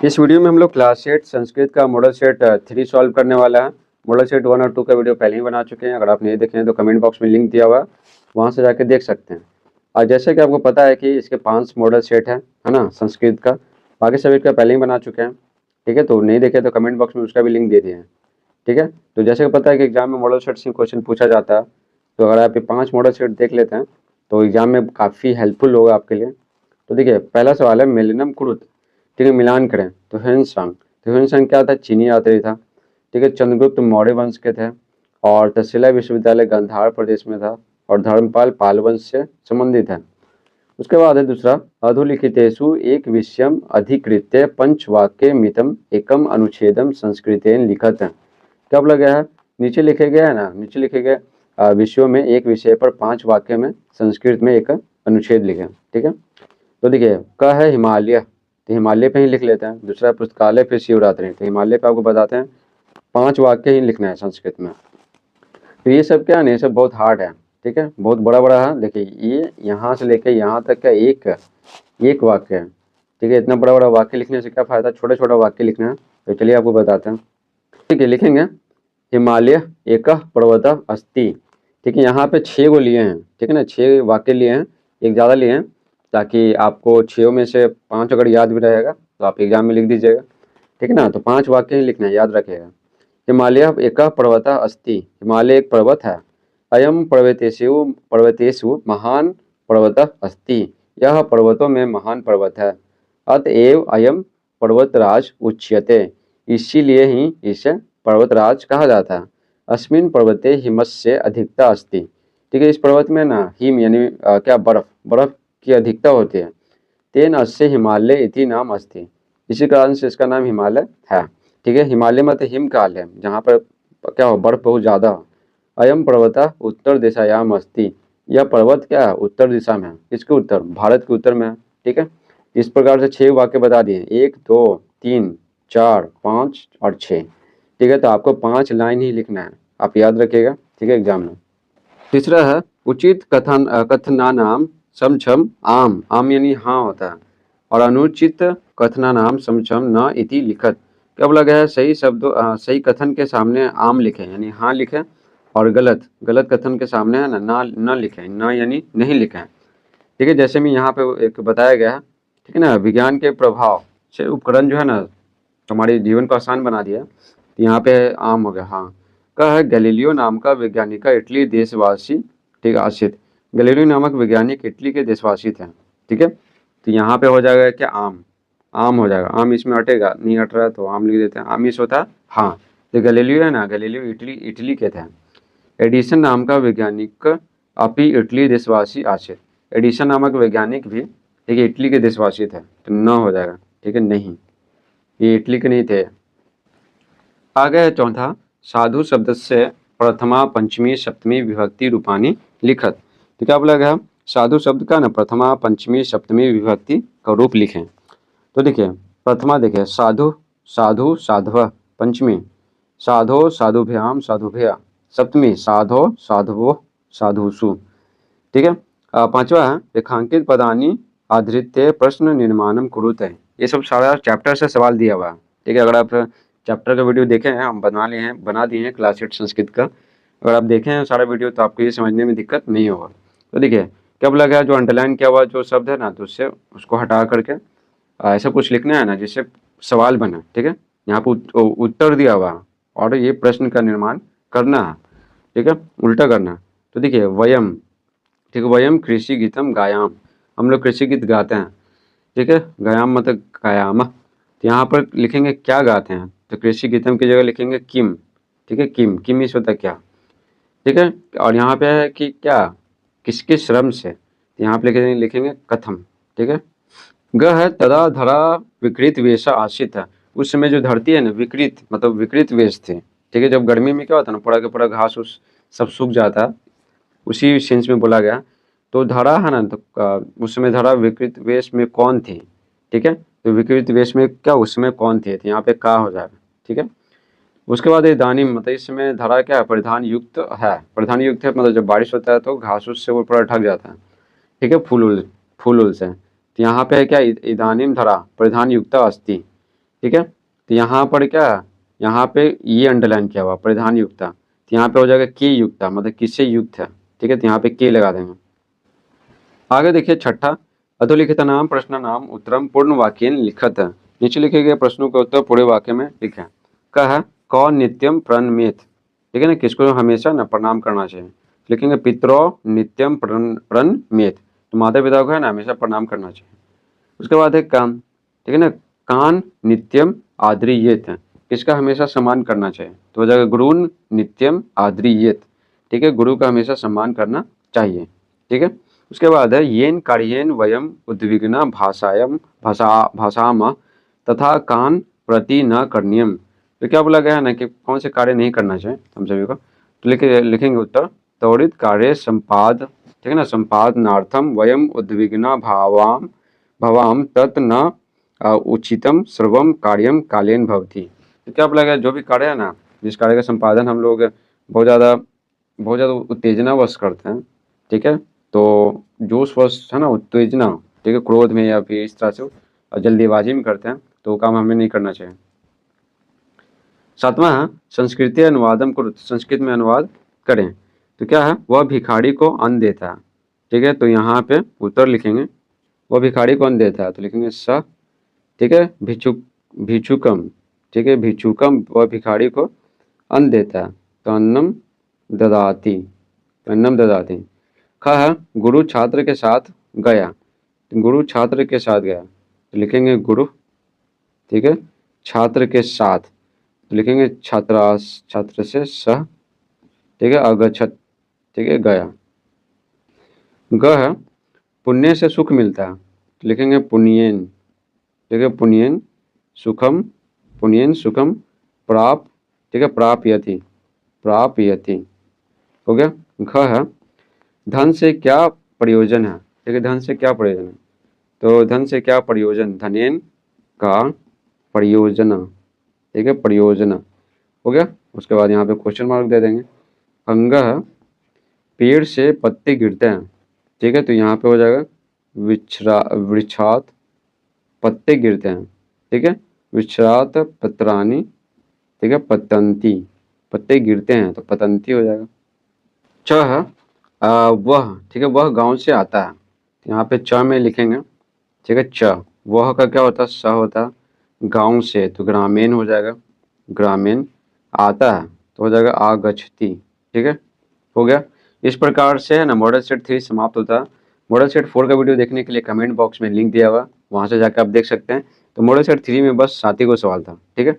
इस वीडियो में हम लोग क्लास 8 संस्कृत का मॉडल सेट 3 सॉल्व करने वाला है। मॉडल सेट 1 और 2 का वीडियो पहले ही बना चुके हैं। अगर आप नहीं देखे हैं तो कमेंट बॉक्स में लिंक दिया हुआ है, वहाँ से जाके देख सकते हैं। और जैसे कि आपको पता है कि इसके 5 मॉडल सेट है ना संस्कृत का, बाकी सभी का पहले ही बना चुके हैं। ठीक है, तो नहीं देखे तो कमेंट बॉक्स में उसका भी लिंक दे दिए हैं। ठीक है, तो जैसे कि पता है कि एग्जाम में मॉडल सेट से क्वेश्चन पूछा जाता है, तो अगर आप ये 5 मॉडल सेट देख लेते हैं तो एग्जाम में काफ़ी हेल्पफुल होगा आपके लिए। तो देखिए, पहला सवाल है मिलिनम कुरुत। ठीक है, मिलान करें तो ह्वेनसांग क्या था? चीनी यात्री था। ठीक है, चंद्रगुप्त मौर्य वंश के थे और तक्षशिला विश्वविद्यालय गांधार प्रदेश में था और धर्मपाल पाल वंश से संबंधित है। उसके बाद है दूसरा, अधोलिखितेषु एक विषयम अधिकृत्य पंचवाक्य मितम एकम अनुच्छेदम संस्कृतेन लिखत है। क्या बोला गया है? नीचे लिखे गए है ना, नीचे लिखे गए विषयों में एक विषय पर 5 वाक्य में संस्कृत में एक अनुच्छेद लिखे। ठीक है, तो देखिए, क है हिमालय, तो हिमालय पे ही लिख लेते हैं। दूसरा पुस्तकालय, फिर शिवरात्रि, तो हिमालय पे आपको बताते हैं 5 वाक्य ही लिखना है संस्कृत में। तो ये सब क्या है, ये सब बहुत हार्ड है। ठीक है, बहुत बड़ा बड़ा है। देखिए, ये यहाँ से लेकर यहाँ तक का एक वाक्य है। ठीक है, इतना बड़ा बड़ा वाक्य लिखने से क्या फायदा, छोटा छोटा वाक्य लिखना है। तो चलिए आपको बताते हैं। ठीक है, लिखेंगे हिमालय एक पर्वत अस्ति। ठीक है, यहाँ पे 6 को लिए हैं। ठीक है ना, 6 वाक्य लिए हैं, एक ज़्यादा लिए हैं, ताकि आपको 6 में से 5 अगर याद भी रहेगा तो आप एग्जाम में लिख दीजिएगा। ठीक है ना, तो 5 वाक्य ही लिखना है, याद रखिएगा। हिमालय एक पर्वत अस्ति, हिमालय एक पर्वत है। अयम पर्वतेषु महान पर्वत अस्ति, यह पर्वतों में महान पर्वत है। अतएव अयम पर्वतराज उच्यते, इसीलिए ही इसे पर्वतराज कहा जाता है। अस्मिन् पर्वते हिमस्य अधिकता अस्ति। ठीक है, इस पर्वत में ना हिम यानी क्या, बर्फ की अधिकता होती है। तेन अस्य हिमालय इति नाम अस्ति, इसी कारण से इसका नाम हिमालय है। ठीक है, हिमालय मतलब हिमकाल है, जहाँ पर क्या हो, बर्फ बहुत ज़्यादा हो। अयम पर्वत उत्तर दिशायाम अस्ति, यह पर्वत क्या है, उत्तर दिशा में है। इसके उत्तर, भारत के उत्तर में है। ठीक है, इस प्रकार से 6 वाक्य बता दिए, 1 2 3 4 5 और 6। ठीक है, तो आपको 5 लाइन ही लिखना है, आप याद रखिएगा। ठीक है, एग्जाम में। तीसरा है उचित कथनानाम समक्षम आम, आम यानी हाँ होता है, और अनुचित कथनानाम समक्षम न इति लिखत। क्या बोला गया है? सही शब्दों सही कथन के सामने आम लिखें यानी हाँ लिखें, और गलत कथन के सामने है ना न लिखें, न यानी नहीं लिखें। ठीक है, जैसे मैं यहाँ पे एक बताया गया है। ठीक है ना, विज्ञान के प्रभाव से उपकरण जो है ना हमारे जीवन को आसान बना दिया। तो यहाँ पे आम हो गया हाँ। का है गैलीलियो नाम का वैज्ञानिक का इटली देशवासी, ठीक है, आशित। गैलीलियो नामक वैज्ञानिक इटली के देशवासी थे। ठीक है, तो यहाँ पे हो जाएगा क्या, आम हो जाएगा। आम इसमें हटेगा, नहीं हट रहा है तो आम लिख देते हैं। आम इस होता है हाँ। तो गैलीलियो है ना, गैलीलियो इटली के थे। एडिसन नाम का वैज्ञानिक अपी इटली देशवासी आशित, एडिसन नामक वैज्ञानिक भी ठीक है इटली के देशवासी थे, तो न हो जाएगा। ठीक है, नहीं, ये इटली के नहीं थे। आगे है चौथा, साधु शब्द से प्रथमा पंचमी सप्तमी विभक्ति रूपानी लिखत। तो क्या बोला गया, साधु शब्द का ना प्रथमा पंचमी सप्तमी विभक्ति का रूप लिखें। तो देखिए, प्रथमा देखिए साधु, साधु साधव, पंचमी साधो साधुभ्याम साधुभ्या, सप्तमी साधो साधुवो साधुषु। ठीक है, पांचवा है रेखांकित पदानी आधृत्य प्रश्न निर्माणम कुरुते। ये सब सारा चैप्टर से सवाल दिया हुआ है। ठीक है, अगर आप चैप्टर का वीडियो देखे हैं, हम बना दिए हैं क्लास 8 संस्कृत का। अगर आप देखें हैं सारा वीडियो तो आपको ये समझने में दिक्कत नहीं होगा। तो देखिए क्या बोला गया, जो अंडरलाइन किया हुआ जो शब्द है ना, तो उससे उसको हटा करके ऐसा कुछ लिखना है ना जिससे सवाल बने। ठीक है, यहाँ पर उत्तर दिया हुआ और ये प्रश्न का निर्माण करना है। ठीक है, उल्टा करना है। तो देखिए वयम, ठीक है, वयम कृषि गीतम गायाम, हम लोग कृषि गीत गाते हैं। ठीक है, गायाम मतलब गायाम। तो यहाँ पर लिखेंगे क्या गाते हैं, तो कृषि गीतम की जगह लिखेंगे किम। ठीक है, किम इस होता क्या। ठीक है, और यहाँ पे है कि क्या, किसके श्रम से, तो यहाँ पे लिखेंगे कथम। ठीक है, ग है तदा धरा विकृत वेश आशित है, उस समय जो धरती है ना विकृत मतलब विकृत वेश थे। ठीक है, जब गर्मी में क्या होता है ना, पूरा का पूरा घास उस सब सूख जाता है, उसी सेंस में बोला गया। तो धरा है ना, तो उस समय धरा विकृत वेश में कौन थी। ठीक है, तो विकृत वेश में क्या उस समय कौन थे, तो यहाँ पे का हो जाएगा। ठीक है, उसके बाद दानिम मतलब इस समय धरा क्या है, परिधान युक्त है। परिधान युक्त है मतलब जब बारिश होता है तो घास उस से वो पूरा ढक जाता है। ठीक है, फूल उल से। तो यहाँ पे है क्या, इदानीम धरा परिधान युक्त अस्ति। ठीक है। तो यहाँ पर क्या, यहाँ पे ये अंडरलाइन किया हुआ परिधान युक्ता, तो यहाँ पे हो जाएगा के युक्ता, मतलब किससे युक्त है, ठीक है। तो यहाँ पे के लगा देंगे। आगे देखिए छठा, अधोलिखित नाम प्रश्न नाम उत्तरम पूर्ण वाक्येन लिखत है। नीचे लिखे गए प्रश्नों का उत्तर पूरे वाक्य में लिखें। कह कौन नित्यम प्रणमेत, ठीक है ना, किसको हमेशा ना प्रणाम करना चाहिए। लिखेंगे पितरो नित्यम प्रणमेत, तो माता पिता को है ना हमेशा प्रणाम करना चाहिए। उसके बाद है कान, ठीक है ना, कान नित्यम आदरीयेत है, किसका हमेशा सम्मान करना चाहिए, तो हो जाएगा गुरुन नित्यम आदरीयेत, ठीक है, गुरु का हमेशा सम्मान करना चाहिए, ठीक है। उसके बाद है येन कार्येन वयम उद्विग्ना भाषाम तथा कान प्रति न करणीयम, तो क्या बोला गया है ना कि कौन से कार्य नहीं करना चाहिए हम सभी को, तो लिखेंगे उत्तर त्वरित कार्य संपाद, ठीक है ना, संपादनार्थम वयम उद्विग्ना भवाम तत् न उचितम सर्वम कार्यम कालेन भवति। तो क्या बोला गया, जो भी कार्य है ना, जिस कार्य का संपादन हम लोग बहुत ज़्यादा उत्तेजनावश करते हैं, ठीक है, तो जोशवश है ना, उत्तेजना, ठीक है, क्रोध में या फिर इस तरह से जल्दीबाजी में करते हैं, तो वो काम हमें नहीं करना चाहिए। सातवां है संस्कृति अनुवादम को, संस्कृत में अनुवाद करें, तो क्या है, वह भिखारी को अन्न देता है, ठीक है, तो यहाँ पे उत्तर लिखेंगे वह भिखारी को अन्न देता है, तो लिखेंगे स, ठीक है, भिक्षुकम, ठीक है, भिक्षुकम वह भिखारी को अन्न देता है, तो अन्नम ददाति, अन्नम ददाति। ख है गुरु छात्र के साथ गया, गुरु छात्र के साथ गया, तो लिखेंगे गुरु, ठीक है, छात्र के साथ, तो लिखेंगे छात्र से सह, ठीक है, अगछत, ठीक है, गया। ग है पुण्य से सुख मिलता है, तो लिखेंगे पुण्येन, ठीक है, पुण्येन सुखम प्राप्त, ठीक है, प्राप्यति हो गया। घ है धन से क्या प्रयोजन है, ठीक है, धन से क्या प्रयोजन है, तो धन से क्या प्रयोजन, धनेन का प्रयोजना, ठीक है, प्रयोजना हो गया। उसके बाद यहाँ पे क्वेश्चन मार्क दे देंगे। अंग पेड़ से पत्ते गिरते हैं, ठीक है, तो यहाँ पे हो जाएगा वृक्षात पत्ते गिरते हैं, ठीक है, वृक्षात पत्रानी, ठीक है, पतंती, पत्ते गिरते हैं तो पतंती हो जाएगा। च है वह, ठीक है, वह गांव से आता है, यहाँ पे च में लिखेंगे, ठीक है, च, वह का क्या होता है, स होता है, गांव से तो ग्रामीण हो जाएगा, ग्रामीण, आता है तो हो जाएगा आगच्छति, ठीक है, हो गया। इस प्रकार से है ना मॉडल सेट 3 समाप्त होता है। मॉडल सेट 4 का वीडियो देखने के लिए कमेंट बॉक्स में लिंक दिया हुआ, वहाँ से जाकर आप देख सकते हैं। तो मॉडल सेट 3 में बस 7 ही को सवाल था, ठीक है।